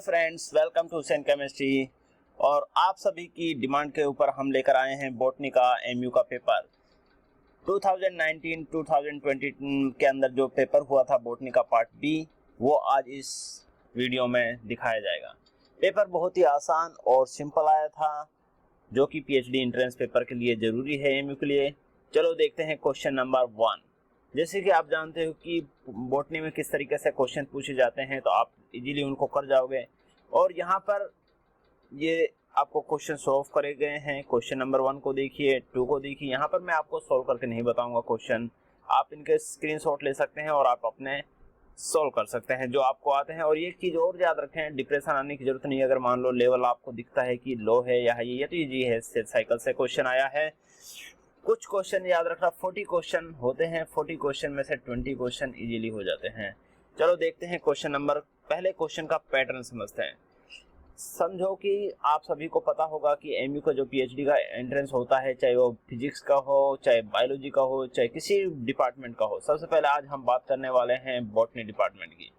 Friends, welcome to Hussain chemistry. और आप सभी की डिमांड के ऊपर हम लेकर आए हैं बॉटनी का एमयू का पेपर 2019-2020 के अंदर जो पेपर हुआ था बॉटनी का पार्ट बी, वो आज इस वीडियो में दिखाया जाएगा। पेपर बहुत ही आसान और सिंपल आया था, जो कि पीएचडी एंट्रेंस पेपर के लिए ज़रूरी है एमयू के लिए। चलो देखते हैं क्वेश्चन नंबर 1। जैसे कि आप जानते हो कि बॉटनी में किस तरीके से क्वेश्चन पूछे जाते हैं, तो आप इजीली उनको कर जाओगे। और यहाँ पर ये आपको क्वेश्चन सॉल्व करे गए हैं। क्वेश्चन नंबर 1 को देखिए, 2 को देखिए। यहाँ पर मैं आपको सॉल्व करके नहीं बताऊंगा क्वेश्चन, आप इनके स्क्रीनशॉट ले सकते हैं और आप अपने सॉल्व कर सकते हैं जो आपको आते हैं। और ये चीज़ और याद रखें, डिप्रेशन आने की जरूरत नहीं है। अगर मान लो लेवल आपको दिखता है कि लो है या हाई है, तो इजी है। साइकिल से क्वेश्चन आया है। कुछ क्वेश्चन याद रखना, 40 क्वेश्चन होते हैं। 40 क्वेश्चन में से 20 क्वेश्चन इजीली हो जाते हैं। चलो देखते हैं क्वेश्चन नंबर। पहले क्वेश्चन का पैटर्न समझते हैं। समझो कि आप सभी को पता होगा कि एमयू का जो पीएचडी का एंट्रेंस होता है, चाहे वो फिजिक्स का हो, चाहे बायोलॉजी का हो, चाहे किसी डिपार्टमेंट का हो। सबसे पहले आज हम बात करने वाले हैं बॉटनी डिपार्टमेंट की।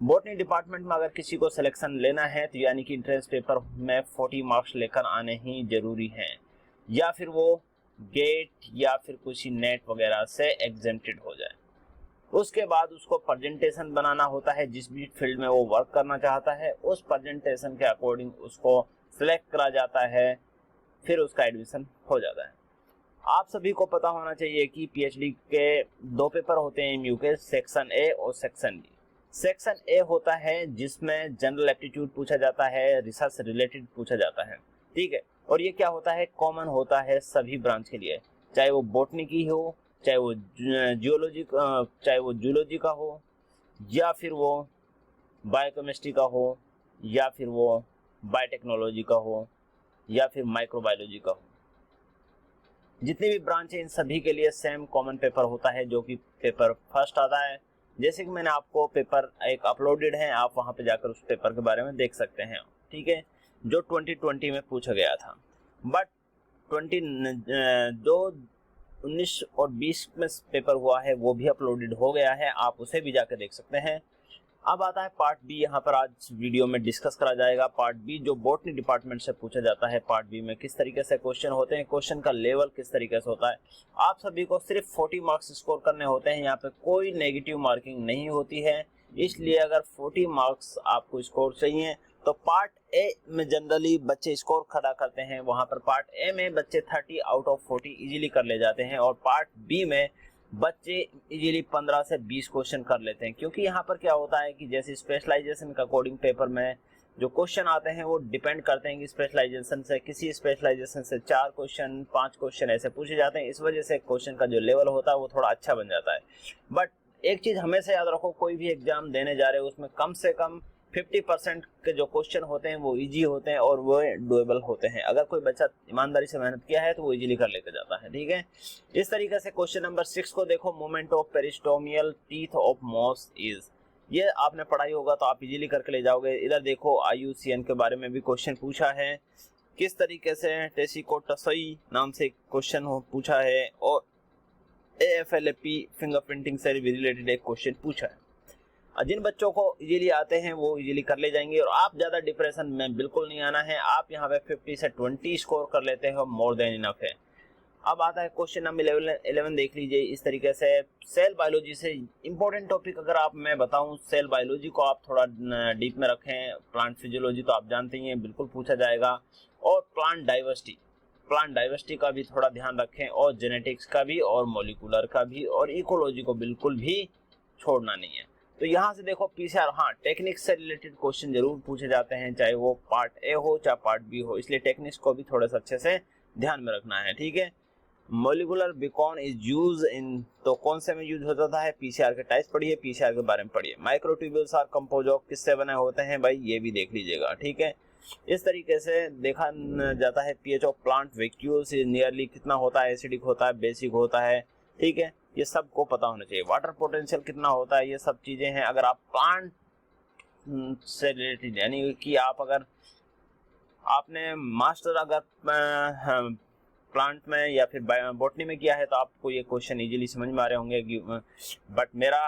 बॉटनी डिपार्टमेंट में अगर किसी को सिलेक्शन लेना है, तो यानी कि एंट्रेंस पेपर में 40 मार्क्स लेकर आने ही जरूरी हैं, या फिर वो गेट या फिर कुछ नेट वगैरह से एग्जेम्प्टेड हो जाए। उसके बाद उसको प्रेजेंटेशन बनाना होता है। जिस भी फील्ड में वो वर्क करना चाहता है, उस प्रेजेंटेशन के अकॉर्डिंग उसको सिलेक्ट करा जाता है, फिर उसका एडमिशन हो जाता है। आप सभी को पता होना चाहिए कि पीएचडी के 2 पेपर होते हैं एमयू के, सेक्शन ए और सेक्शन बी। सेक्शन ए होता है जिसमें जनरल एप्टीट्यूड पूछा जाता है, रिसर्च रिलेटेड पूछा जाता है, ठीक है। और ये क्या होता है, कॉमन होता है सभी ब्रांच के लिए, चाहे वो बॉटनी की हो, चाहे वो जूलॉजी का हो, या फिर वो बायोकेमिस्ट्री का हो, या फिर वो बायोटेक्नोलॉजी का हो, या फिर माइक्रोबायोलॉजी का हो। जितनी भी ब्रांच है, इन सभी के लिए सेम कॉमन पेपर होता है, जो कि पेपर फर्स्ट आता है। जैसे कि मैंने आपको पेपर एक अपलोडेड है, आप वहां पे जाकर उस पेपर के बारे में देख सकते हैं, ठीक है, जो 2020 में पूछा गया था। बट 19 और 20 में पेपर हुआ है, वो भी अपलोडेड हो गया है, आप उसे भी जाकर देख सकते हैं। अब आता है पार्ट बी। यहाँ पर आज वीडियो में डिस्कस करा जाएगा पार्ट बी, जो बॉटनी डिपार्टमेंट से पूछा जाता है। पार्ट बी में किस तरीके से क्वेश्चन होते हैं, क्वेश्चन का लेवल किस तरीके से होता है। आप सभी को सिर्फ 40 मार्क्स स्कोर करने होते हैं, यहाँ पे कोई नेगेटिव मार्किंग नहीं होती है। इसलिए अगर 40 मार्क्स आपको स्कोर चाहिए, तो पार्ट ए में जनरली बच्चे स्कोर खड़ा करते हैं। वहां पर पार्ट ए में बच्चे 30 आउट ऑफ 40 इजीली कर ले जाते हैं, और पार्ट बी में बच्चे इजीली 15 से 20 क्वेश्चन कर लेते हैं। क्योंकि यहाँ पर क्या होता है कि जैसे स्पेशलाइजेशन का कोडिंग पेपर में जो क्वेश्चन आते हैं, वो डिपेंड करते हैं कि स्पेशलाइजेशन से, किसी स्पेशलाइजेशन से 4 क्वेश्चन 5 क्वेश्चन ऐसे पूछे जाते हैं। इस वजह से क्वेश्चन का जो लेवल होता है वो थोड़ा अच्छा बन जाता है। बट एक चीज हमेशा याद रखो, कोई भी एग्जाम देने जा रहे हो, उसमें कम से कम 50% के जो क्वेश्चन होते हैं वो इजी होते हैं और वो डुएबल होते हैं। अगर कोई बच्चा ईमानदारी से मेहनत किया है तो वो इजीली कर लेके जाता है, ठीक है। इस तरीके से क्वेश्चन नंबर 6 को देखो, movement of peristomial teeth of moss is. ये आपने पढ़ाई होगा तो आप इजीली करके ले जाओगे। इधर देखो, IUCN के बारे में भी क्वेश्चन पूछा है, किस तरीके से टेसिकोटसई नाम से क्वेश्चन पूछा है, और AFLAP फिंगरप्रिंटिंग से रिलेटेड एक क्वेश्चन पूछा है। जिन बच्चों को इजीली आते हैं वो इजीली कर ले जाएंगे, और आप ज़्यादा डिप्रेशन में बिल्कुल नहीं आना है। आप यहाँ पे 50 से 20 स्कोर कर लेते हो, मोर देन इनफ है। अब आता है क्वेश्चन नंबर 11 देख लीजिए। इस तरीके से सेल बायोलॉजी से इंपॉर्टेंट टॉपिक अगर आप मैं बताऊं, सेल बायोलॉजी को आप थोड़ा डीप में रखें। प्लांट फिजियोलॉजी तो आप जानते ही हैं, बिल्कुल पूछा जाएगा। और प्लांट डाइवर्सिटी का भी थोड़ा ध्यान रखें, और जेनेटिक्स का भी, और मोलिकुलर का भी, और इकोलॉजी को बिल्कुल भी छोड़ना नहीं है। तो यहाँ से देखो पीसीआर, हाँ, टेक्निक्स से रिलेटेड क्वेश्चन जरूर पूछे जाते हैं, चाहे वो पार्ट ए हो चाहे पार्ट बी हो। इसलिए टेक्निक्स को भी थोड़ा सा अच्छे से ध्यान में रखना है, ठीक है। Molecular beacon is use in, तो कौन से में यूज होता है, पीसीआर के टाइप्स पढ़िए, पीसीआर के बारे में पढ़िए। माइक्रोट्यूब्यूल्स आर कंपोज ऑफ, किससे बने होते हैं भाई, ये भी देख लीजिएगा, ठीक है। इस तरीके से देखा जाता है pH of plant vacuoles nearly कितना होता है, एसिडिक होता है, बेसिक होता है, ठीक है। ये सबको पता होना चाहिए। वाटर पोटेंशियल कितना होता है, ये सब चीजें हैं। अगर आप प्लांट से रिलेटेड, यानी कि आप अगर आपने मास्टर अगर प्लांट में या फिर बॉटनी में किया है तो आपको ये क्वेश्चन इजीली समझ में आ रहे होंगे कि बट मेरा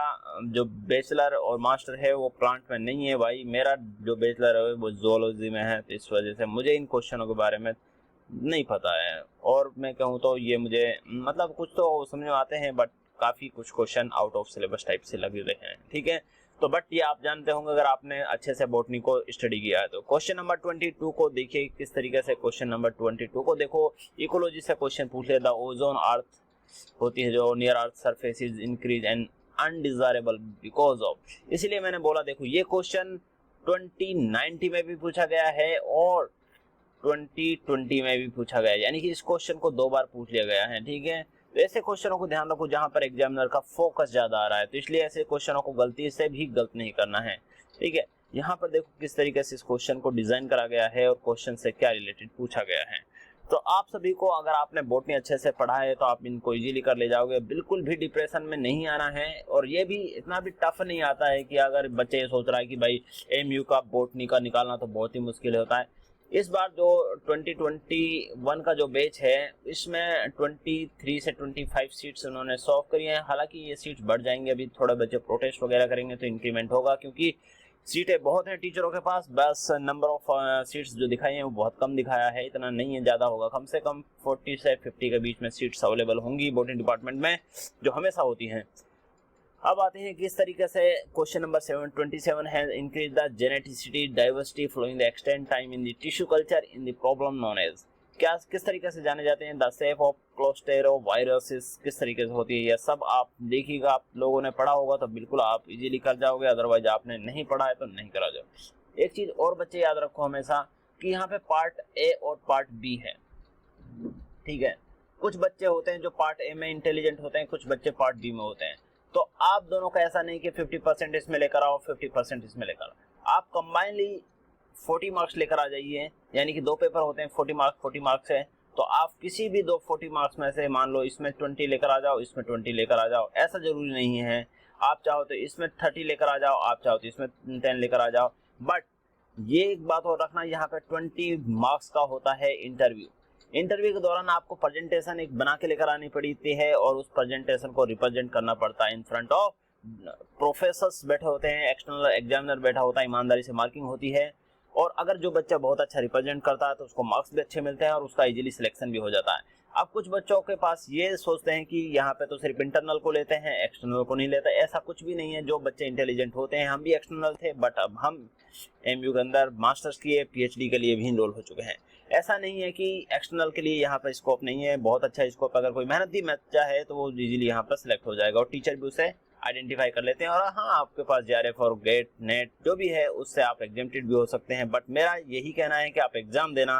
जो बैचलर और मास्टर है वो प्लांट में नहीं है भाई, मेरा जो बैचलर है वो जूलॉजी में है, तो इस वजह से मुझे इन क्वेश्चनों के बारे में नहीं पता है। और मैं कहूँ तो ये मुझे मतलब कुछ तो समझ में आते हैं बट काफ़ी कुछ question out of syllabus type से लग रहे हैं, ठीक है। तो बट ये आप जानते होंगे अगर आपने अच्छे से बॉटनी को स्टडी किया है तो। क्वेश्चन नंबर 22 को देखिए किस तरीके से। क्वेश्चन नंबर 22 को देखो, इकोलॉजी से क्वेश्चन पूछ लिया था। ओजोन अर्थ होती है जो near earth surface is increase and undesirable because of, इसीलिए मैंने बोला देखो ये क्वेश्चन 2019 में भी पूछा गया है और 2020 में भी पूछा गया है, यानी कि इस क्वेश्चन को 2 बार पूछ लिया गया है, ठीक है। तो ऐसे क्वेश्चनों को ध्यान रखो जहां पर एग्जामिनर का फोकस ज्यादा आ रहा है, तो इसलिए ऐसे क्वेश्चनों को गलती से भी गलत नहीं करना है, ठीक है। यहाँ पर देखो किस तरीके से इस क्वेश्चन को डिजाइन करा गया है और क्वेश्चन से क्या रिलेटेड पूछा गया है। तो आप सभी को अगर आपने बॉटनी अच्छे से पढ़ा है तो आप इनको इजीली कर ले जाओगे, बिल्कुल भी डिप्रेशन में नहीं आना है। और ये भी इतना भी टफ नहीं आता है कि अगर बच्चे ये सोच रहा है कि भाई एमयू का बॉटनी का निकालना तो बहुत ही मुश्किल होता है। इस बार जो 2021 का जो बैच है इसमें 23 से 25 सीट्स उन्होंने सॉल्व करी हैं। हालांकि ये सीट्स बढ़ जाएंगे, अभी थोड़ा बच्चे प्रोटेस्ट वगैरह करेंगे तो इंक्रीमेंट होगा, क्योंकि सीटें बहुत हैं टीचरों के पास, बस नंबर ऑफ सीट्स जो दिखाई हैं वो बहुत कम दिखाया है, इतना नहीं है, ज़्यादा होगा। कम से कम 40 से 50 के बीच में सीट्स अवेलेबल होंगी बॉटनी डिपार्टमेंट में, जो हमेशा होती हैं। अब आते हैं किस तरीके से। क्वेश्चन नंबर 27 है increase the geneticity diversity flowing the extend time in the tissue culture in the problem known as, क्या किस तरीके से जाने जाते हैं द शेप ऑफ क्लोस्टेरोवायरसिस, किस तरीके से होती है। यह सब आप देखिएगा, आप लोगों ने पढ़ा होगा तो बिल्कुल आप इजीली कर जाओगे, अदरवाइज आपने नहीं पढ़ा है तो नहीं करा जाओ। एक चीज और बच्चे याद रखो हमेशा कि यहाँ पे पार्ट ए और पार्ट बी है, ठीक है। कुछ बच्चे होते हैं जो पार्ट ए में इंटेलिजेंट होते हैं, कुछ बच्चे पार्ट बी में होते हैं। तो आप दोनों का ऐसा नहीं कि 50% इसमें लेकर आओ 50% इसमें लेकर आओ, आप कंबाइनली 40 मार्क्स लेकर आ जाइए, यानी कि 2 पेपर होते हैं 40 मार्क्स है, तो आप किसी भी 40 मार्क्स में से मान लो इसमें 20 लेकर आ जाओ, इसमें 20 लेकर आ जाओ, ऐसा जरूरी नहीं है। आप चाहो तो इसमें 30 लेकर आ जाओ, आप चाहो तो इसमें 10 लेकर आ जाओ। बट ये एक बात और रखना, यहाँ पे 20 मार्क्स का होता है इंटरव्यू। इंटरव्यू के दौरान आपको प्रेजेंटेशन एक बना के लेकर आनी पड़ती है और उस प्रेजेंटेशन को रिप्रेजेंट करना पड़ता है इन फ्रंट ऑफ प्रोफेसर्स बैठे होते हैं, एक्सटर्नल एग्जामिनर बैठा होता है, ईमानदारी से मार्किंग होती है। और अगर जो बच्चा बहुत अच्छा रिप्रेजेंट करता है तो उसको मार्क्स भी अच्छे मिलते हैं और उसका इजीली सिलेक्शन भी हो जाता है। अब कुछ बच्चों के पास ये सोचते हैं कि यहाँ पे तो सिर्फ इंटरनल को लेते हैं, एक्सटर्नल को नहीं लेते, ऐसा कुछ भी नहीं है। जो बच्चे इंटेलिजेंट होते हैं, हम भी एक्सटर्नल थे बट अब हम एमयू के अंदर मास्टर्स किए, पीएचडी के लिए भी इनरोल हो चुके हैं। ऐसा नहीं है कि एक्सटर्नल के लिए यहाँ पर स्कोप नहीं है, बहुत अच्छा स्कोप, अगर कोई मेहनती बच्चा है तो वो इजीली यहाँ पर सिलेक्ट हो जाएगा और टीचर भी उसे आइडेंटिफाई कर लेते हैं। और हाँ, आपके पास जेआरएफ और गेट नेट जो भी है उससे आप एग्जेम्प्टेड भी हो सकते हैं। बट मेरा यही कहना है कि आप एग्जाम देना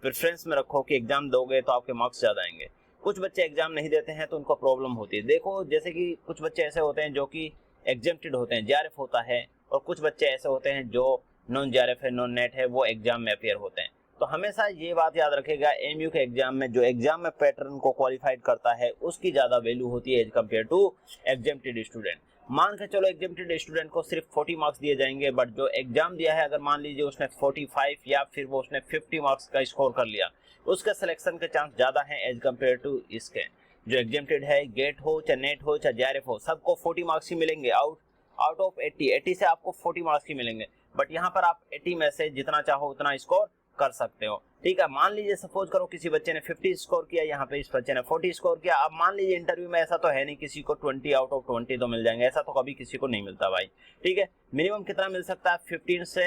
प्रेफरेंस में रखो कि एग्जाम दोगे तो आपके मार्क्स ज़्यादा आएंगे। कुछ बच्चे एग्जाम नहीं देते हैं तो उनको प्रॉब्लम होती है। देखो जैसे कि कुछ बच्चे ऐसे होते हैं जो कि एग्जेम्प्टेड होते हैं, जेआरएफ होता है, और कुछ बच्चे ऐसे होते हैं जो नॉन जेआरएफ है, नॉन नेट है, वो एग्जाम में अपेयर होते हैं। तो हमेशा ये बात याद रखेगा, एमयू के एग्जाम में जो एग्जाम में पैटर्न को क्वालिफाइड करता है उसकी ज़्यादा वैल्यू होती है as compared to exempted student. मान के चलो एग्जेम्प्टेड स्टूडेंट को सिर्फ 40 मार्क्स दिए जाएंगे, बट जो एग्जाम दिया है अगर मान लीजिए उसने 45 या फिर वो उसने 50 मार्क्स का स्कोर कर लिया, उसके सिलेक्शन के चांस ज़्यादा हैं एज कम्पेयर टू इसके। जो एग्जेम्प्टेड है, गेट हो चाहे नेट हो चाहे जेआरएफ हो, सबको 40 मार्क्स ही मिलेंगे। आउट ऑफ 80 से आपको 40 मार्क्स ही मिलेंगे। बट यहाँ पर आप 80 में से जितना चाहो उतना स्कोर कर सकते हो, ठीक है। मान लीजिए सपोज करो किसी बच्चे ने 50 स्कोर किया, यहाँ पे इस बच्चे ने 40 स्कोर किया। अब मान लीजिए इंटरव्यू में ऐसा तो है नहीं किसी को 20 आउट ऑफ 20 तो मिल जाएंगे, ऐसा तो कभी किसी को नहीं मिलता भाई, ठीक है। मिनिमम कितना मिल सकता है, 15 से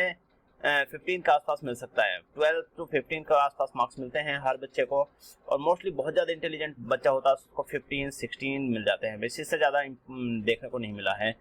15 के आसपास मिल सकता है, 12 to 15 के आसपास मार्क्स मिलते हैं हर बच्चे को। और मोस्टली बहुत ज़्यादा इंटेलिजेंट बच्चा होता है उसको 15 16 मिल जाते हैं, बेसिस से ज़्यादा देखने को नहीं मिला है।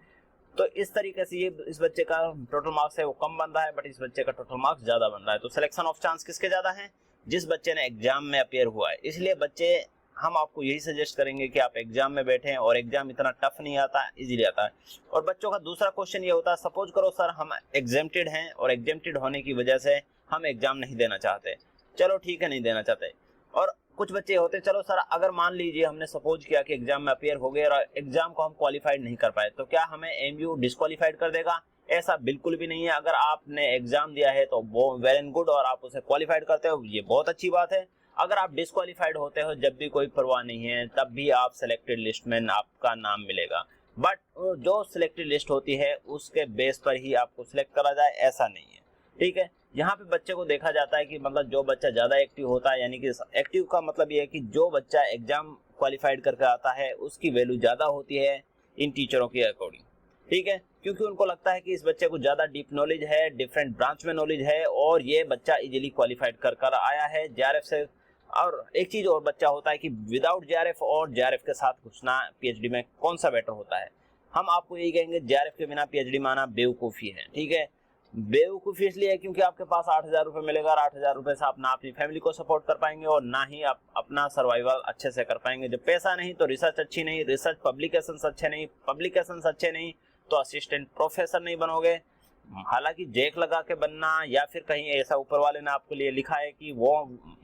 तो इस तरीके से ये इस बच्चे का टोटल मार्क्स है वो कम बन रहा है, बट इस बच्चे का टोटल मार्क्स ज़्यादा बन रहा है। तो सिलेक्शन ऑफ चांस किसके ज़्यादा हैं, जिस बच्चे ने एग्जाम में अपेयर हुआ है। इसलिए बच्चे, हम आपको यही सजेस्ट करेंगे कि आप एग्जाम में बैठें, और एग्जाम इतना टफ नहीं आता, इजीली आता है। और बच्चों का दूसरा क्वेश्चन ये होता है, सपोज करो सर हम एग्जेम्प्टेड हैं और एग्जेम्प्टेड होने की वजह से हम एग्जाम नहीं देना चाहते, चलो ठीक है नहीं देना चाहते। और कुछ बच्चे होते हैं, चलो सर अगर मान लीजिए हमने सपोज किया कि एग्जाम में अपेयर हो गए और एग्जाम को हम क्वालिफाइड नहीं कर पाए, तो क्या हमें एमयू डिस्क्वालिफाइड कर देगा? ऐसा बिल्कुल भी नहीं है। अगर आपने एग्जाम दिया है तो वो वेल एंड गुड और आप उसे क्वालिफाइड करते हो, ये बहुत अच्छी बात है। अगर आप डिसक्वालिफाइड होते हो जब भी कोई परवाह नहीं है, तब भी आप सिलेक्टेड लिस्ट में आपका नाम मिलेगा। बट जो सिलेक्टेड लिस्ट होती है उसके बेस पर ही आपको सिलेक्ट करा जाए ऐसा नहीं है, ठीक है। यहाँ पे बच्चे को देखा जाता है कि मतलब जो बच्चा ज़्यादा एक्टिव होता है, यानी कि एक्टिव का मतलब ये है कि जो बच्चा एग्जाम क्वालिफाइड करके आता है उसकी वैल्यू ज़्यादा होती है इन टीचरों के अकॉर्डिंग, ठीक है। क्योंकि उनको लगता है कि इस बच्चे को ज़्यादा डीप नॉलेज है, डिफरेंट ब्रांच में नॉलेज है और ये बच्चा इजीली क्वालिफाइड कर आया है जेआरएफ से। और एक चीज़ और बच्चा होता है कि विदाउट जेआरएफ और जेआरएफ के साथ घुसना पीएचडी में कौन सा बेटर होता है। हम आपको यही कहेंगे जेआरएफ के बिना पीएचडी माना बेवकूफ़ी है, ठीक है। बेवकूफ़ी इसलिए है क्योंकि आपके पास 8,000 रुपये मिलेगा और 8,000 रुपये से आप ना अपनी फैमिली को सपोर्ट कर पाएंगे और ना ही आप अपना सर्वाइवल अच्छे से कर पाएंगे। जब पैसा नहीं तो रिसर्च अच्छी नहीं, रिसर्च पब्लिकेशंस अच्छे नहीं, पब्लिकेशंस अच्छे नहीं तो असिस्टेंट प्रोफेसर नहीं बनोगे। हालांकि जैक लगा के बनना या फिर कहीं ऐसा ऊपर वाले ने आपके लिए लिखा है कि वो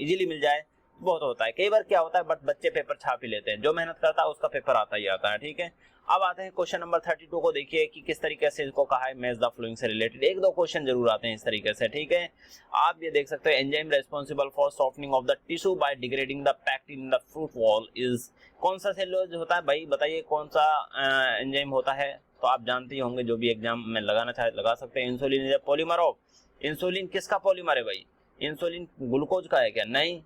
इजीली मिल जाए, बहुत होता है। कई बार क्या होता है बट बच्चे पेपर छाप ही लेते हैं, जो मेहनत करता है उसका पेपर आता ही आता है, ठीक है। अब आते हैं क्वेश्चन नंबर 32 को, देखिए कि किस तरीके से इसको कहा है मैच द फॉलोइंग से रिलेटेड। एक दो क्वेश्चन जरूर आते हैं इस तरीके से, ठीक है। आप ये देख सकते हो enzyme responsible for softening of the tissue bye degrading the pectin in the fruit wall is, कौन सा सेलुलोज होता है भाई, बताइए कौन सा एंजाइम होता है। तो आप जानते ही होंगे, जो भी एग्जाम में लगाना चाहे लगा सकते हैं। Insulin is polymer of, insulin किसका पॉलीमर है भाई, इंसुलिन ग्लूकोज का है क्या, नहीं।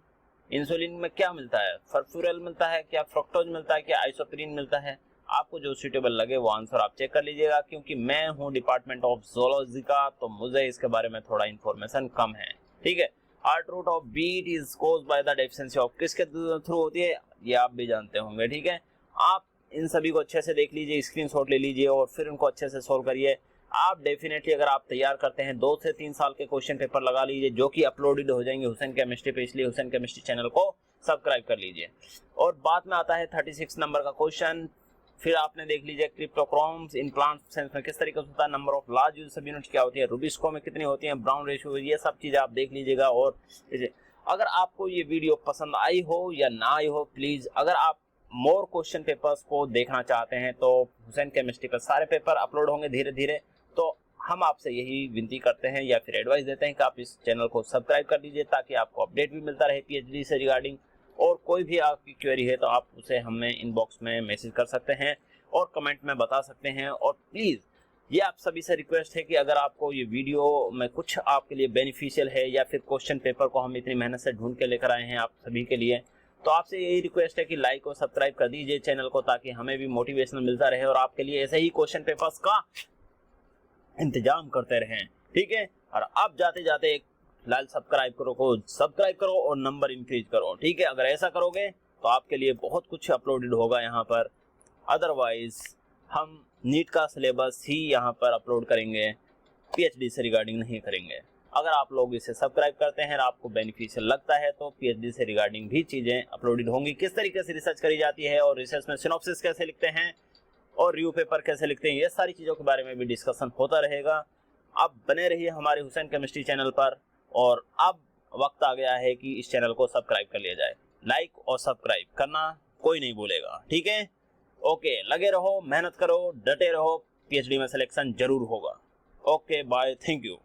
इंसुलिन में क्या मिलता है, फर्फ्यूरल मिलता है क्या, फ्रक्टोज मिलता है क्या, आइसोप्रीन मिलता है। आपको जो सूटेबल लगे वो आंसर आप चेक कर लीजिएगा, क्योंकि मैं हूँ डिपार्टमेंट ऑफ जोलॉजी का तो मुझे इसके बारे में थोड़ा इन्फॉर्मेशन कम है, ठीक है। Heart root of beat is caused by the deficiency of, किसके थ्रू होती है ये आप भी जानते होंगे, ठीक है। आप इन सभी को अच्छे से देख लीजिए, स्क्रीनशॉट ले लीजिए और फिर उनको अच्छे से सोल्व करिए। आप डेफिनेटली अगर आप तैयार करते हैं 2 से 3 साल के क्वेश्चन पेपर लगा लीजिए, जो कि अपलोडेड हो जाएंगे हुसैन केमिस्ट्री पे, इसलिए हुसैन केमिस्ट्री चैनल को सब्सक्राइब कर लीजिए। और बाद में आता है 36 नंबर का क्वेश्चन, फिर आपने देख लीजिए क्रिप्टोक्रोम्स इन प्लांट सेंस में किस तरीके से होता है, नंबर ऑफ लार्ज यूज सब यूनिट क्या होती है, रुबिस्को में कितनी होती है, ब्राउन रेशियो, ये सब चीज़ें आप देख लीजिएगा। और अगर आपको ये वीडियो पसंद आई हो या ना आई हो, प्लीज़ अगर आप मोर क्वेश्चन पेपर्स को देखना चाहते हैं तो हुसैन केमिस्ट्री पर सारे पेपर अपलोड होंगे धीरे धीरे। तो हम आपसे यही विनती करते हैं या फिर एडवाइस देते हैं कि आप इस चैनल को सब्सक्राइब कर दीजिए, ताकि आपको अपडेट भी मिलता रहे पीएचडी से रिगार्डिंग। और कोई भी आपकी क्वेरी है तो आप उसे हमें इनबॉक्स में मैसेज कर सकते हैं और कमेंट में बता सकते हैं। और प्लीज़ ये आप सभी से रिक्वेस्ट है कि अगर आपको ये वीडियो में कुछ आपके लिए बेनिफिशियल है या फिर क्वेश्चन पेपर को हम इतनी मेहनत से ढूंढ के लेकर आए हैं आप सभी के लिए, तो आपसे यही रिक्वेस्ट है कि लाइक और सब्सक्राइब कर दीजिए चैनल को, ताकि हमें भी मोटिवेशनल मिलता रहे और आपके लिए ऐसे ही क्वेश्चन पेपर्स का इंतजाम करते रहें, ठीक है। और अब जाते जाते एक लाल सब्सक्राइब करो और नंबर इंक्रीज करो, ठीक है। अगर ऐसा करोगे तो आपके लिए बहुत कुछ अपलोडेड होगा यहाँ पर। अदरवाइज हम नीट का सिलेबस ही यहाँ पर अपलोड करेंगे, पीएचडी से रिगार्डिंग नहीं करेंगे। अगर आप लोग इसे सब्सक्राइब करते हैं और आपको बेनिफिशियल लगता है तो पीएचडी से रिगार्डिंग भी चीज़ें अपलोडेड होंगी, किस तरीके से रिसर्च करी जाती है और रिसर्च में सिनॉप्सिस कैसे लिखते हैं और रिव्यू पेपर कैसे लिखते हैं, ये सारी चीज़ों के बारे में भी डिस्कशन होता रहेगा। आप बने रहिए हमारे हुसैन केमिस्ट्री चैनल पर। और अब वक्त आ गया है कि इस चैनल को सब्सक्राइब कर लिया जाए, लाइक और सब्सक्राइब करना कोई नहीं भूलेगा, ठीक है। ओके, लगे रहो, मेहनत करो, डटे रहो, पीएचडी में सिलेक्शन जरूर होगा। Okay bye, thank you.